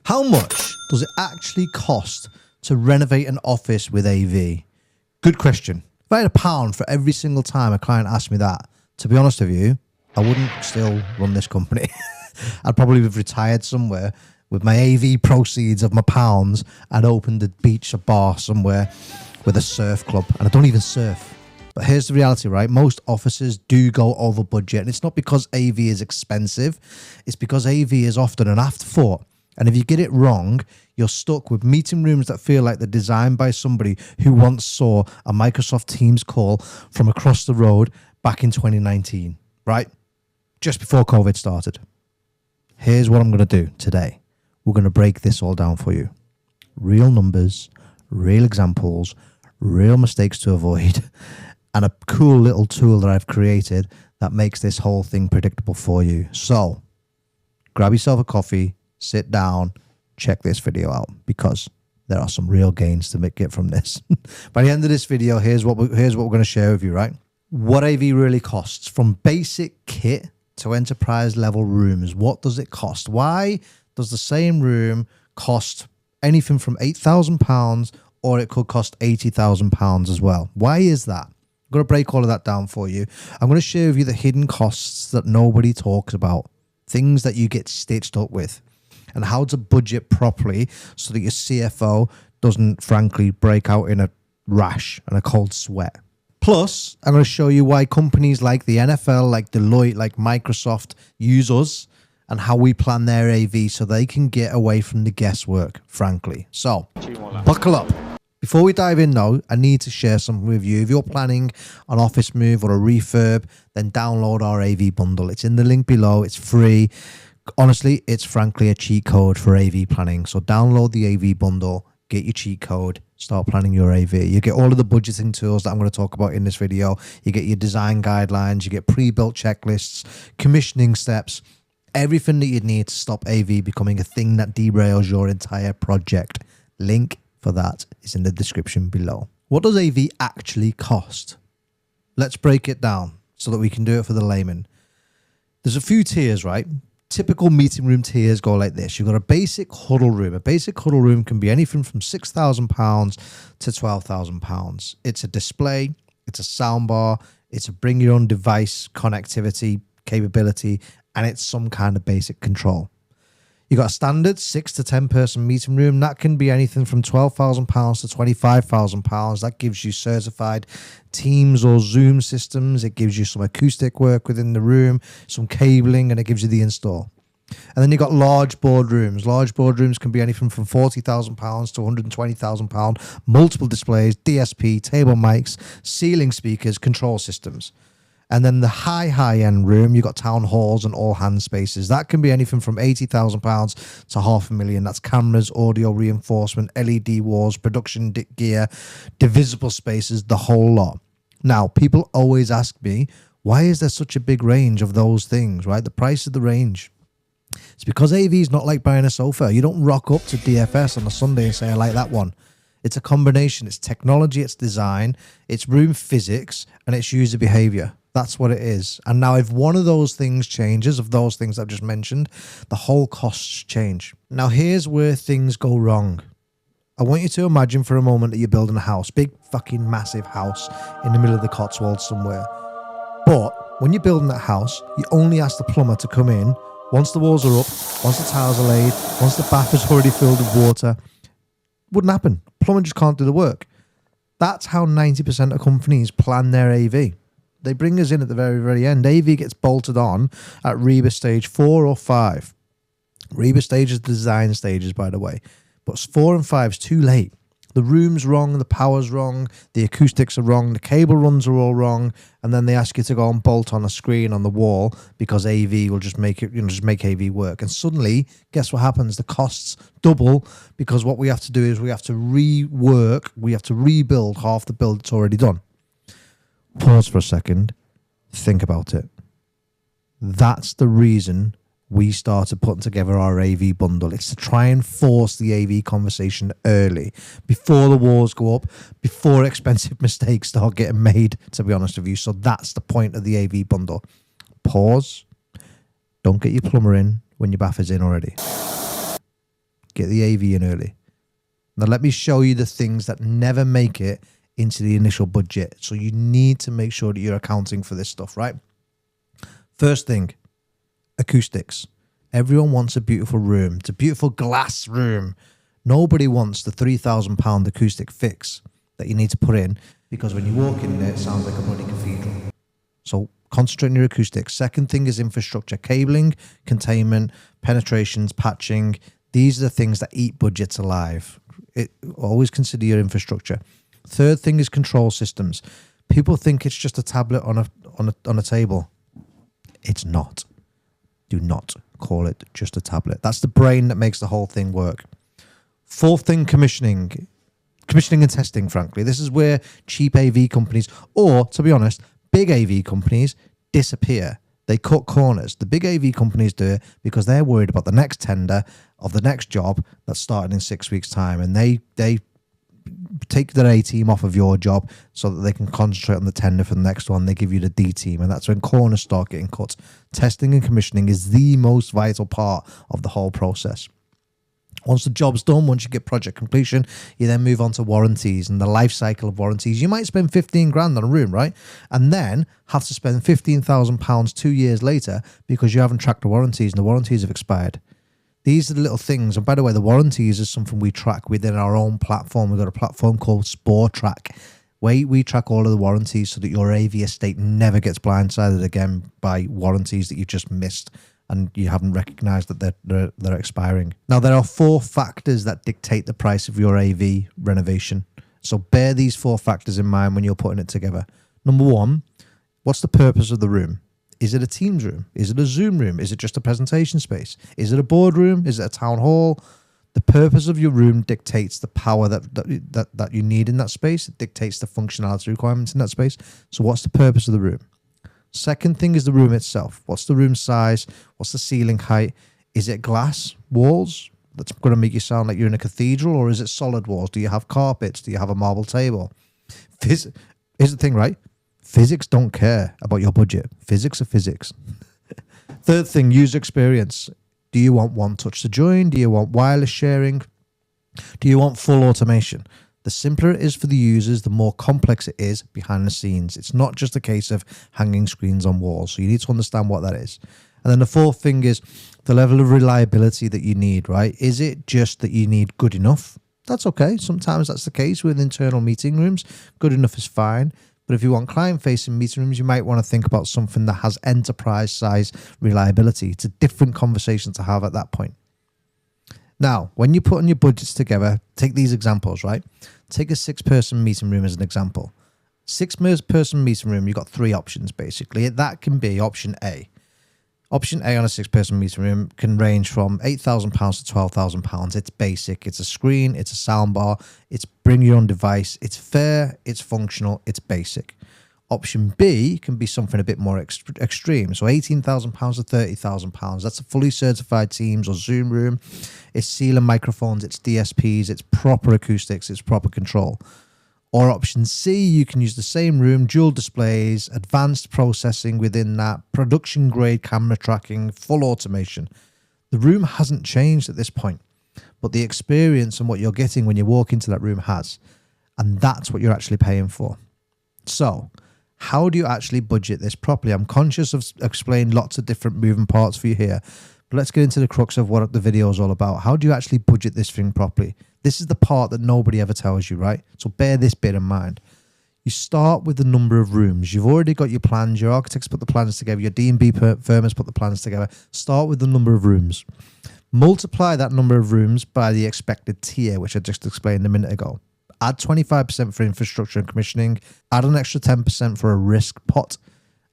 How much does it actually cost to renovate an office with AV? Good question. If I had £1 for every single time a client asked me that, to be honest with you, I wouldn't still run this company. I'd probably have retired somewhere with my AV proceeds of my pounds and opened a beach, a bar somewhere with a surf club. And I don't even surf. But here's the reality, right? Most offices do go over budget. And it's not because AV is expensive. It's because AV is often an afterthought. And if you get it wrong, you're stuck with meeting rooms that feel like they're designed by somebody who once saw a Microsoft Teams call from across the road back in 2019, right? Just before COVID started. Here's what I'm going to do today. We're going to break this all down for you. Real numbers, real examples, real mistakes to avoid, and a cool little tool that I've created that makes this whole thing predictable for you. So grab yourself a coffee, sit down, check this video out, because there are some real gains to get from this. By the end of this video, here's what we're going to share with you, right? What AV really costs, from basic kit to enterprise level rooms. What does it cost? Why does the same room cost anything from £8,000 or it could cost £80,000 as well? Why is that? I'm going to break all of that down for you. I'm going to share with you the hidden costs that nobody talks about, things that you get stitched up with, and how to budget properly so that your CFO doesn't, frankly, break out in a rash and a cold sweat. Plus, I'm going to show you why companies like the NFL, like Deloitte, like Microsoft use us, and how we plan their AV so they can get away from the guesswork, frankly. So, buckle up. Before we dive in though, I need to share something with you. If you're planning an office move or a refurb, then download our AV bundle. It's in the link below. It's free. Honestly, it's frankly a cheat code for AV planning. So download the AV bundle, get your cheat code, start planning your AV. You get all of the budgeting tools that I'm going to talk about in this video. You get your design guidelines, you get pre-built checklists, commissioning steps, everything that you need to stop AV becoming a thing that derails your entire project. Link for that is in the description below. What does AV actually cost? Let's break it down so that we can do it for the layman. There's a few tiers, right? Typical meeting room tiers go like this. You've got a basic huddle room. A basic huddle room can be anything from £6,000 to £12,000. It's a display, it's a soundbar, it's a bring your own device connectivity capability, and it's some kind of basic control. You've got a standard 6 to 10 person meeting room. That can be anything from £12,000 to £25,000. That gives you certified Teams or Zoom systems. It gives you some acoustic work within the room, some cabling, and it gives you the install. And then you've got large boardrooms. Large boardrooms can be anything from £40,000 to £120,000. Multiple displays, DSP, table mics, ceiling speakers, control systems. And then the high-end room, you've got town halls and all-hand spaces. That can be anything from £80,000 to £500,000. That's cameras, audio reinforcement, LED walls, production gear, divisible spaces, the whole lot. Now, people always ask me, why is there such a big range of those things, right? The price of the range. It's because AV is not like buying a sofa. You don't rock up to DFS on a Sunday and say, I like that one. It's a combination. It's technology, it's design, it's room physics, and it's user behavior. That's what it is. And now if one of those things changes, of those things I've just mentioned, the whole costs change. Now here's where things go wrong. I want you to imagine for a moment that you're building a house, big fucking massive house in the middle of the Cotswolds somewhere. But when you're building that house, you only ask the plumber to come in once the walls are up, once the tiles are laid, once the bath is already filled with water. Wouldn't happen. Plumber just can't do the work. That's how 90% of companies plan their AV. They bring us in at the very, very end. AV gets bolted on at Reba stage 4 or 5. Reba stage is the design stages, by the way. But 4 and 5 is too late. The room's wrong, the power's wrong, the acoustics are wrong, the cable runs are all wrong, and then they ask you to go and bolt on a screen on the wall because AV will just make it, just make AV work. And suddenly, guess what happens? The costs double, because what we have to do is we have to rework, we have to rebuild half the build that's already done. Pause for a second. Think about it. That's the reason we started putting together our AV bundle. It's to try and force the AV conversation early, before the walls go up, before expensive mistakes start getting made, to be honest with you. So that's the point of the AV bundle. Pause. Don't get your plumber in when your bath is in already. get the AV in early. Now let me show you the things that never make it into the initial budget. So you need to make sure that you're accounting for this stuff, right? First thing, acoustics. Everyone wants a beautiful room. It's a beautiful glass room. Nobody wants the £3,000 acoustic fix that you need to put in, because when you walk in there, it sounds like a bloody cathedral. So concentrate on your acoustics. Second thing is infrastructure, cabling, containment, penetrations, patching. These are the things that eat budgets alive. Always consider your infrastructure. Third thing is control systems. People think it's just a tablet on a table. It's not. Do not call it just a tablet. That's the brain that makes the whole thing work. Fourth thing, commissioning and testing, frankly. This is where cheap AV companies, or to be honest, big AV companies disappear. They cut corners. The big AV companies do it because they're worried about the next tender of the next job that's starting in 6 weeks' time. And they take their A team off of your job so that they can concentrate on the tender for the next one. They give you the D team, and that's when corners start getting cut. Testing and commissioning is the most vital part of the whole process. Once the job's done, once you get project completion, you then move on to warranties and the life cycle of warranties. You might spend 15 grand on a room, right? And then have to spend £15,000 2 years later because you haven't tracked the warranties and the warranties have expired. These are the little things. And by the way, the warranties is something we track within our own platform. We've got a platform called SporeTrack, where we track all of the warranties so that your AV estate never gets blindsided again by warranties that you just missed and you haven't recognized that they're expiring. Now, there are 4 factors that dictate the price of your AV renovation. So bear these 4 factors in mind when you're putting it together. Number 1, what's the purpose of the room? Is it a Teams room? Is it a Zoom room? Is it just a presentation space? Is it a boardroom? Is it a town hall? The purpose of your room dictates the power that you need in that space. It dictates the functionality requirements in that space. So what's the purpose of the room? Second thing is the room itself. What's the room size? What's the ceiling height? Is it glass walls that's going to make you sound like you're in a cathedral, or is it solid walls? Do you have carpets? Do you have a marble table? Here's the thing, right? Physics don't care about your budget. Physics are physics. Third thing, user experience. Do you want one touch to join? Do you want wireless sharing? Do you want full automation? The simpler it is for the users, the more complex it is behind the scenes. It's not just a case of hanging screens on walls. So you need to understand what that is. And then the fourth thing is the level of reliability that you need, right? Is it just that you need good enough? That's okay. Sometimes that's the case with internal meeting rooms. Good enough is fine. But if you want client-facing meeting rooms, you might want to think about something that has enterprise-size reliability. It's a different conversation to have at that point. Now, when you're putting your budgets together, take these examples, right? Take a 6-person meeting room as an example. 6-person meeting room, you've got 3 options, basically. That can be option A. Option A on a 6-person meeting room can range from £8,000 to £12,000. It's basic. It's a screen. It's a soundbar. It's bring your own device. It's fair. It's functional. It's basic. Option B can be something a bit more extreme. So £18,000 to £30,000. That's a fully certified Teams or Zoom room. It's ceiling microphones. It's DSPs. It's proper acoustics. It's proper control. Or option C, you can use the same room, dual displays, advanced processing within that, production grade camera tracking, full automation. The room hasn't changed at this point, but the experience and what you're getting when you walk into that room has. And that's what you're actually paying for. So how do you actually budget this properly? I'm conscious of explaining lots of different moving parts for you here, but let's get into the crux of what the video is all about. How do you actually budget this thing properly? This is the part that nobody ever tells you, right? So bear this bit in mind. You start with the number of rooms. You've already got your plans. Your architects put the plans together. Your D&B firm has put the plans together. Start with the number of rooms. Multiply that number of rooms by the expected tier, which I just explained a minute ago. Add 25% for infrastructure and commissioning. Add an extra 10% for a risk pot.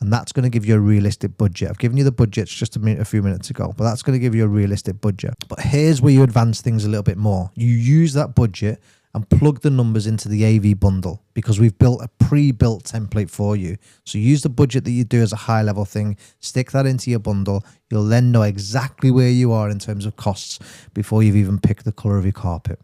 And that's going to give you a realistic budget. I've given you the budgets just a few minutes ago, but that's going to give you a realistic budget. But here's where you advance things a little bit more. You use that budget and plug the numbers into the AV bundle because we've built a pre-built template for you. So use the budget that you do as a high-level thing, stick that into your bundle. You'll then know exactly where you are in terms of costs before you've even picked the color of your carpet.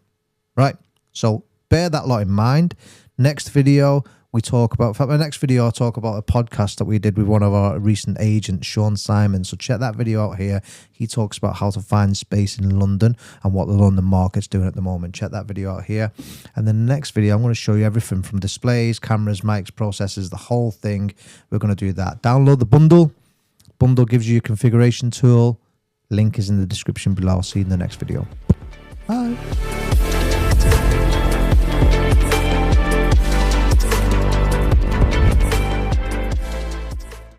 Right? So bear that lot in mind. Next video, we talk about, in fact, my next video, I'll talk about a podcast that we did with one of our recent agents, Sean Simon. So check that video out here. He talks about how to find space in London and what the London market's doing at the moment. Check that video out here. And then the next video, I'm going to show you everything from displays, cameras, mics, processors, the whole thing. We're going to do that. Download the bundle. Bundle gives you a configuration tool. Link is in the description below. I'll see you in the next video. Bye.